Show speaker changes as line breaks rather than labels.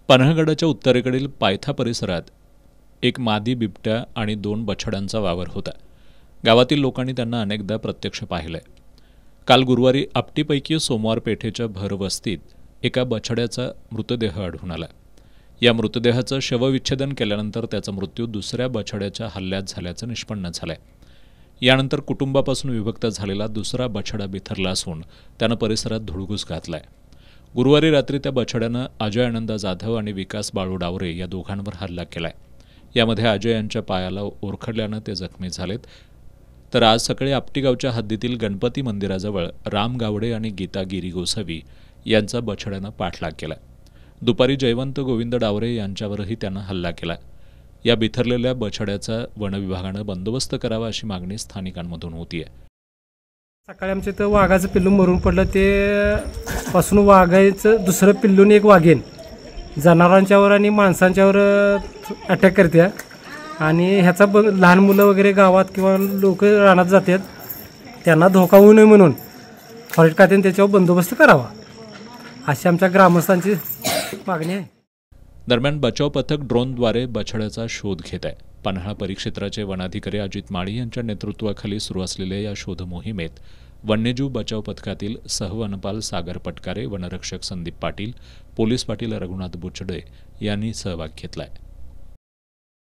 पन्हाळगडाच्या उत्तरेकडील पायथा परिसरात एक मादी बिबट्या आणि 2 बछड्यांचा वावर होता. गावातील लोकांनी त्यांना अनेकदा प्रत्यक्ष पाहिलंय. काल गुरुवारी आपटीपैकी सोमवार पेठेच्या भरवस्तीत एका बछड्याचा मृतदेह आढळून आला. या मृतदेहाचं शवविच्छेदन केल्यानंतर त्याचा मृत्यू दुसऱ्या बछड्याच्या हल्ल्यात झाल्याचं निष्पन्न झालंय. यानंतर कुटुंबापासून विभक्त झालेला दुसरा बछडा बिथरला असून त्यानं परिसरात धुडगूस घातलाय. गुरुवारी रात्री त्या बछड्यानं अजय आनंदा जाधव आणि विकास बाळू डावरे या दोघांवर हल्ला केलाय. यामध्ये अजय यांच्या पायाला ओरखडल्यानं ते जखमी झालेत. तर आज सकाळी आपटी गावच्या हद्दीतील गणपती मंदिराजवळ राम गावडे आणि गीता गिरी गोसावी यांचा बछड्यानं पाठलाग केला. दुपारी जयवंत गोविंद डावरे यांच्यावरही त्यानं हल्ला केला. या बिथरलेल्या बछड्याचा वनविभागानं बंदोबस्त करावा अशी मागणी स्थानिकांमधून होतीये.
सकाळी आमच्या इथं वाघाचं पिल्लू मरून पडलं. ते पासून वाघाचं दुसरं पिल्लून एक वाघेन जनावरांच्यावर आणि माणसांच्यावर अटॅक करते आणि ह्याचा लहान मुलं वगैरे गावात किंवा लोक रानात जातात, त्यांना धोका होऊ नये म्हणून फॉरेस्ट खात्याने त्याच्यावर बंदोबस्त करावा अशी आमच्या ग्रामस्थांची मागणी आहे.
दरम्यान बचाव पथक ड्रोनद्वारे बछड्याचा शोध घेत आहे. पन्हाळा परिक्षेत्राचे वनाधिकारी अजित माळी यांच्या नेतृत्वाखाली सुरू असलेल्या या शोध मोहिमेत वन्यजीव बचाव पथकातील सहवनपाल सागर पटकारे, वनरक्षक संदीप पाटील, पोलीस पाटील रघुनाथ बुचडे यांनी सहभाग घेतलाय.